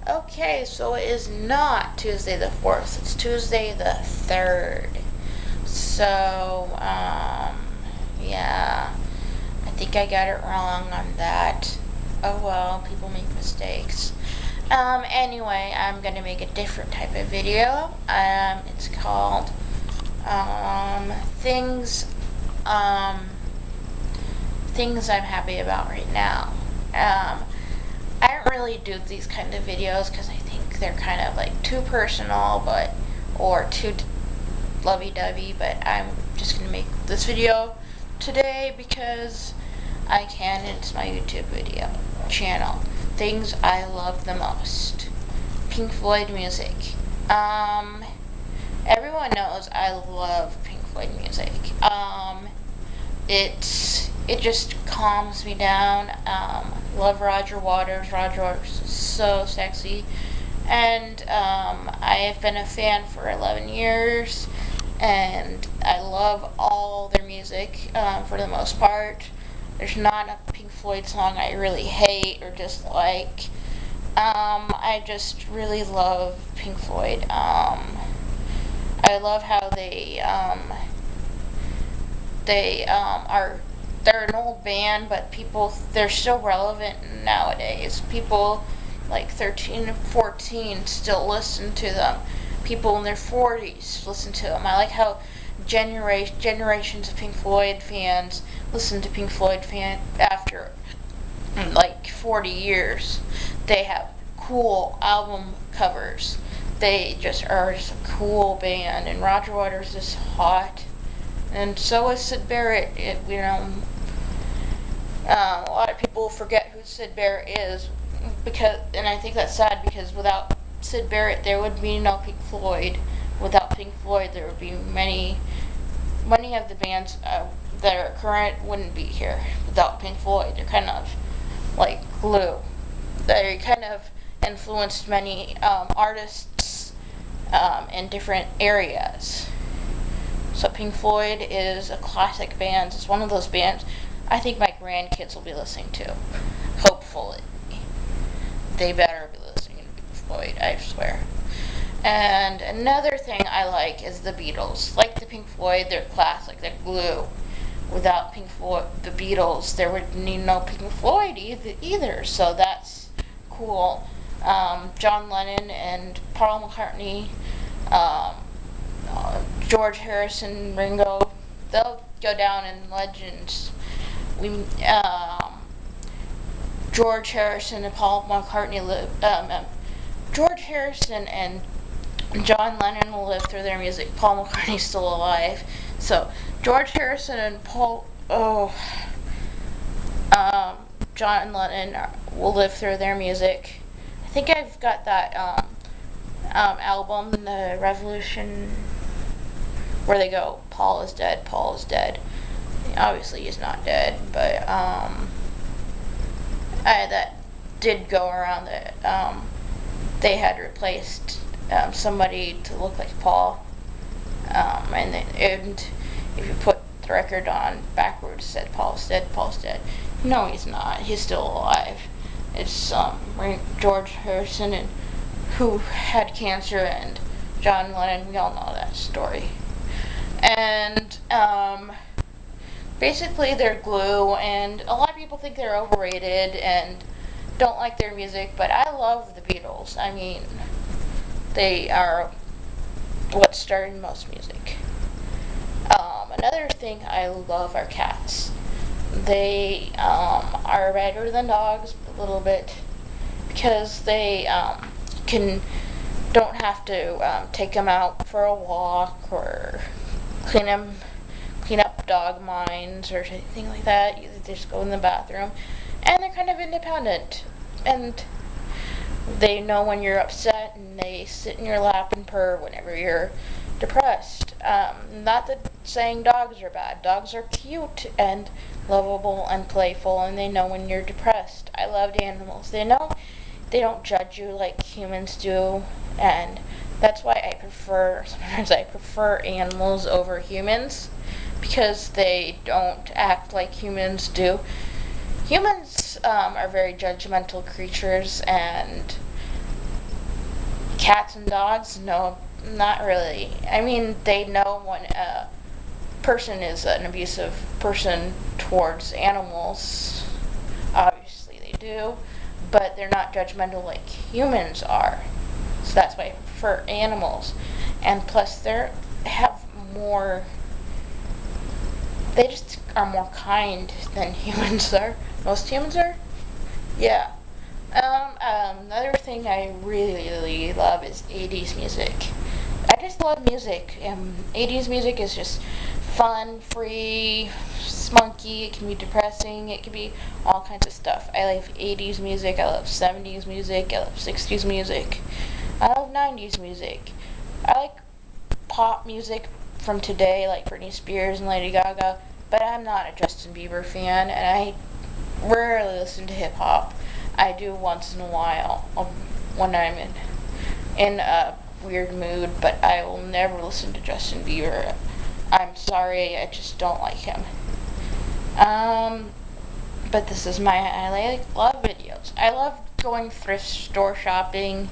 Okay, so it is not Tuesday the 4th, it's Tuesday the 3rd. So, yeah, I think I got it wrong on that. Oh well, people make mistakes. Anyway, I'm gonna make a different type of video. It's called, things, um, things I'm happy about right now. I don't really do these kind of videos because I think they're kind of like too personal, or too lovey-dovey. But I'm just gonna make this video today because I can. And it's my YouTube video channel. Things I love the most. Pink Floyd music. Everyone knows I love Pink Floyd music. It just calms me down. Love Roger Waters. Roger Waters is so sexy. And I have been a fan for 11 years. And I love all their music for the most part. There's not a Pink Floyd song I really hate or dislike. I just really love Pink Floyd. I love how they're an old band, but they're still relevant nowadays. People like 13 and 14 still listen to them. People in their 40s listen to them. I like how generations of Pink Floyd fans listen to Pink Floyd after like 40 years. They have cool album covers. They just are just a cool band, and Roger Waters is hot, and so is Syd Barrett. A lot of people forget who Syd Barrett is, and I think that's sad because without Syd Barrett, there would be no Pink Floyd. Without Pink Floyd, there would be many of the bands that are current wouldn't be here. Without Pink Floyd, they're kind of like glue. They kind of influenced many artists in different areas. So Pink Floyd is a classic band. It's one of those bands I think my grandkids will be listening to. Hopefully. They better be listening to Pink Floyd, I swear. And another thing I like is the Beatles. Like the Pink Floyd, they're classic, they're glue. Without Pink Floyd, the Beatles, there would need no Pink Floyd either. So that's cool. John Lennon and Paul McCartney, George Harrison, Ringo, they'll go down in legends. George Harrison and Paul McCartney George Harrison and John Lennon will live through their music. Paul McCartney's still alive. So George Harrison and John Lennon will live through their music. I think I've got that album, The Revolution, where they go, Paul is dead, Paul is dead. Obviously he's not dead, but that did go around that they had replaced somebody to look like Paul, and if you put the record on backwards, it said Paul's dead, Paul's dead. No, he's not. He's still alive. It's George Harrison and who had cancer, and John Lennon. We all know that story. And basically they're glue, and a lot of people think they're overrated and don't like their music, but I love the Beatles. I mean, they are what started most music. Another thing I love are cats. They are better than dogs a little bit because they don't have to take them out for a walk or clean up dog minds or anything like that. You just go in the bathroom, and they're kind of independent, and they know when you're upset, and they sit in your lap and purr whenever you're depressed. Not that saying dogs are bad. Dogs are cute and lovable and playful, and they know when you're depressed. I loved animals. They know they don't judge you like humans do, and that's why sometimes I prefer animals over humans, because they don't act like humans do. Humans are very judgmental creatures, and Cats and dogs? No, not really. I mean, they know when a person is an abusive person towards animals. Obviously, they do, but they're not judgmental like humans are. So that's why I prefer animals. And plus, they have more. They just are more kind than humans are. Most humans are. Yeah. Another thing I really love is 80s music. I just love music. 80s music is just fun, free, spunky. It can be depressing. It can be all kinds of stuff. I love 80s music. I love 70s music. I love 60s music. I love 90s music. I like pop music from today, like Britney Spears and Lady Gaga, but I'm not a Justin Bieber fan, and I rarely listen to hip hop. I do once in a while when I'm in a weird mood, but I will never listen to Justin Bieber. I'm sorry, I just don't like him. But this is I love videos. I love going thrift store shopping,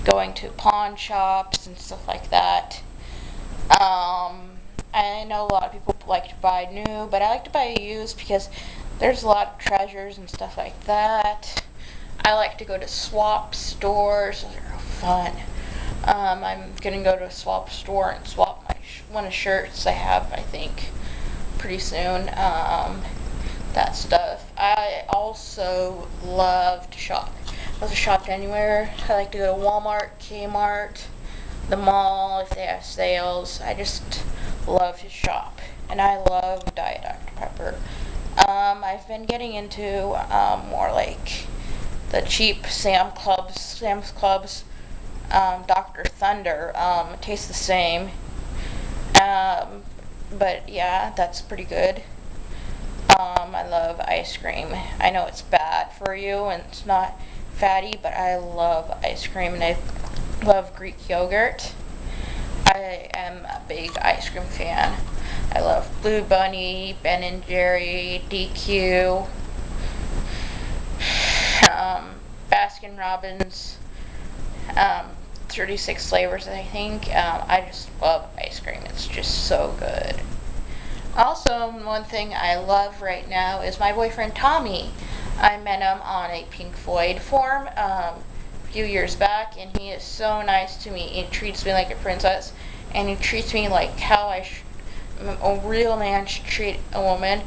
going to pawn shops and stuff like that. I know a lot of people like to buy new, but I like to buy used because there's a lot of treasures and stuff like that. I like to go to swap stores. Those are fun. I'm gonna go to a swap store and swap one of the shirts I have, I think, pretty soon. That stuff. I also love to shop. I love to shop anywhere. I like to go to Walmart, Kmart, the mall if they have sales. I just love to shop, and I love Diet Dr. Pepper. I've been getting into more like the cheap Sam's Clubs, Dr. Thunder. It tastes the same, but yeah, that's pretty good. I love ice cream. I know it's bad for you and it's not fatty, but I love ice cream, and I love Greek yogurt. I am a big ice cream fan. I love Blue Bunny, Ben and Jerry, DQ, Baskin Robbins, 36 flavors, I think. I just love ice cream. It's just so good. Also, one thing I love right now is my boyfriend Tommy. I met him on a Pink Floyd forum a few years back, and he is so nice to me. He treats me like a princess, and he treats me like how a real man should treat a woman.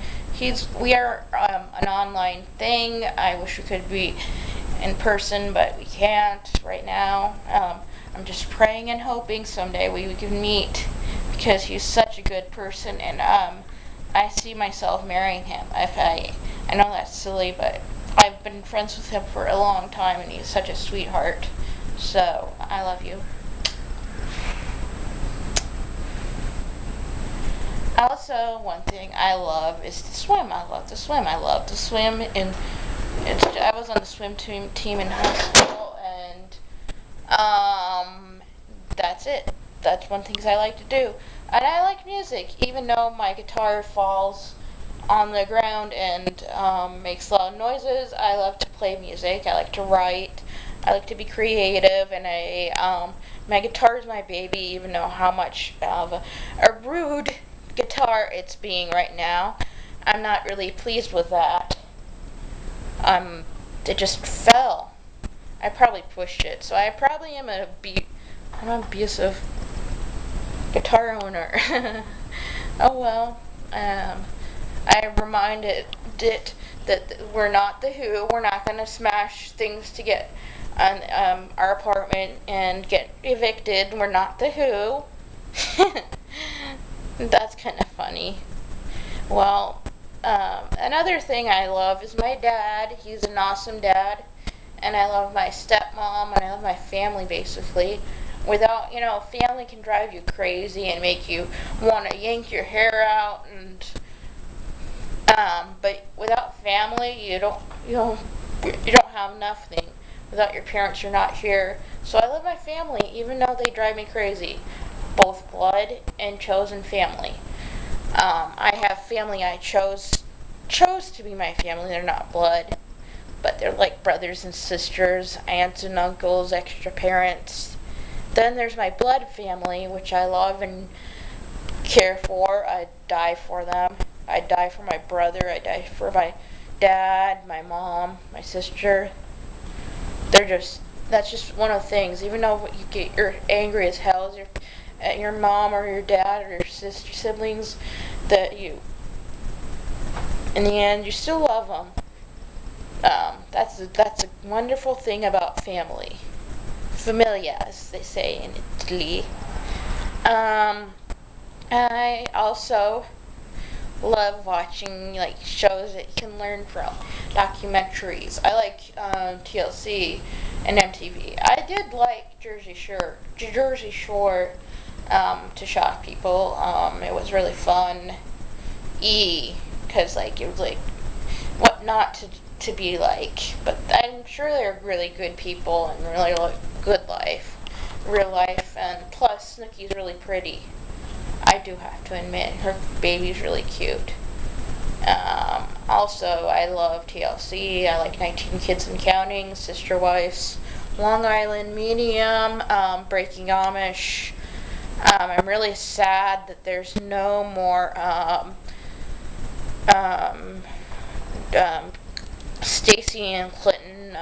We are an online thing. I wish we could be in person, but we can't right now. I'm just praying and hoping someday we can meet, because he's such a good person, and I see myself marrying him. I know that's silly, but I've been friends with him for a long time, and he's such a sweetheart. So, I love you. Also, one thing I love is to swim. I love to swim. And I was on the swim team in high school, and that's it. That's one thing I like to do. And I like music, even though my guitar falls on the ground and makes loud noises. I love to play music. I like to write. I like to be creative, and my guitar is my baby, even though how much of a rude guitar it's being right now. I'm not really pleased with that. It just fell. I probably pushed it, so I probably am an abusive guitar owner. Oh well. I reminded it that we're not the Who. We're not going to smash things to get on our apartment and get evicted. We're not the Who. That's kind of funny. Well, another thing I love is my dad. He's an awesome dad. And I love my stepmom, and I love my family, basically. Without, family can drive you crazy and make you want to yank your hair out, and but without family, you don't have nothing. Without your parents, you're not here. So I love my family, even though they drive me crazy. Both blood and chosen family. I have family I chose to be my family. They're not blood, but they're like brothers and sisters, aunts and uncles, extra parents. Then there's my blood family, which I love and care for. I'd die for them. I'd die for my brother. I'd die for my dad, my mom, my sister. That's just one of the things. Even though you're angry as hell at your mom or your dad or your sister, siblings, that you, in the end, you still love them. That's a wonderful thing about family. Familia, as they say in Italy. I also love watching like shows that you can learn from, documentaries. I like TLC and MTV. I did like Jersey Shore to shock people. It was really fun. Because like it was like what not to be like, but I'm sure they're really good people and really good real life, and plus Snooki's really pretty. I do have to admit, her baby's really cute. Also, I love TLC. I like 19 Kids and Counting, Sister Wives, Long Island Medium, Breaking Amish. I'm really sad that there's no more Stacy and Clinton,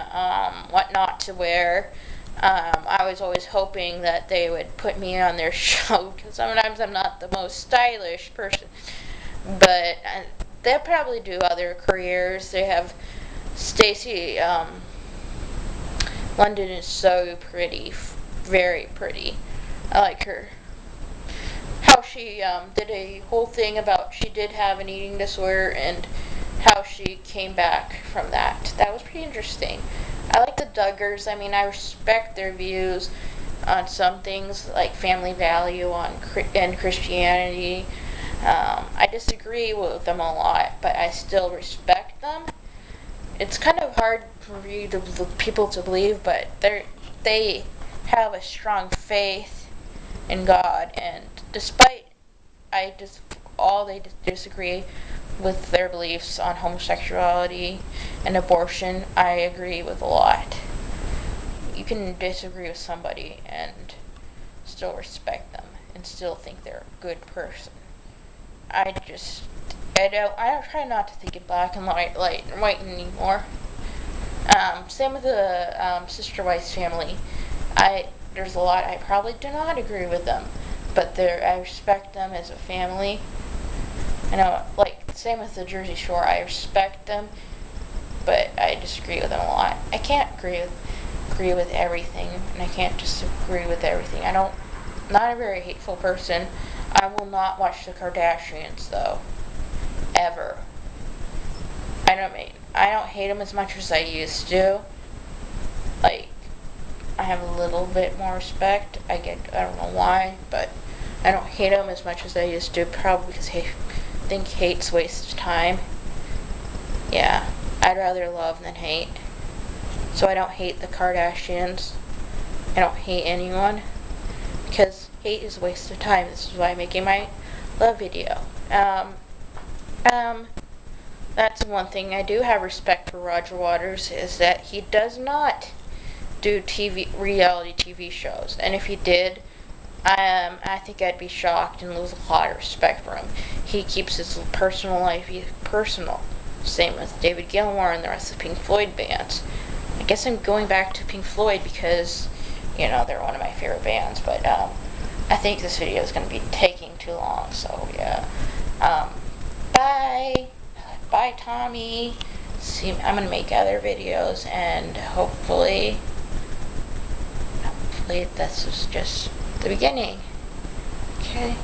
What Not to Wear. I was always hoping that they would put me on their show, because sometimes I'm not the most stylish person, but they'll probably do other careers. They have Stacy London is so pretty, very pretty. I like her. How she did a whole thing about she did have an eating disorder and how she came back from that. That was pretty interesting. I like the Duggars. I mean, I respect their views on some things like family value and Christianity. I disagree with them a lot, but I still respect them. It's kind of hard for people to believe, but they have a strong faith in God, and despite they disagree with their beliefs on homosexuality and abortion, I agree with a lot. You can disagree with somebody and still respect them and still think they're a good person. I try not to think in black and white anymore. Same with the Sister Wives family. There's a lot I probably do not agree with them, but I respect them as a family. I know, same with the Jersey Shore. I respect them, but I disagree with them a lot. I can't agree with everything, and I can't disagree with everything. Not a very hateful person. I will not watch the Kardashians, though. Ever. I don't hate them as much as I used to. I have a little bit more respect. I don't know why, but I don't hate them as much as I used to, probably because I think hate's a waste of time. Yeah, I'd rather love than hate. So I don't hate the Kardashians. I don't hate anyone, because hate is a waste of time. This is why I'm making my love video. That's one thing I do have respect for Roger Waters, is that he does not do reality TV shows. And if he did, I think I'd be shocked and lose a lot of respect for him. He keeps his personal life personal. Same with David Gilmour and the rest of Pink Floyd bands. I guess I'm going back to Pink Floyd because, they're one of my favorite bands, but I think this video is going to be taking too long, so yeah. Bye! Bye, Tommy! See, I'm going to make other videos, and hopefully this is just the beginning. Okay?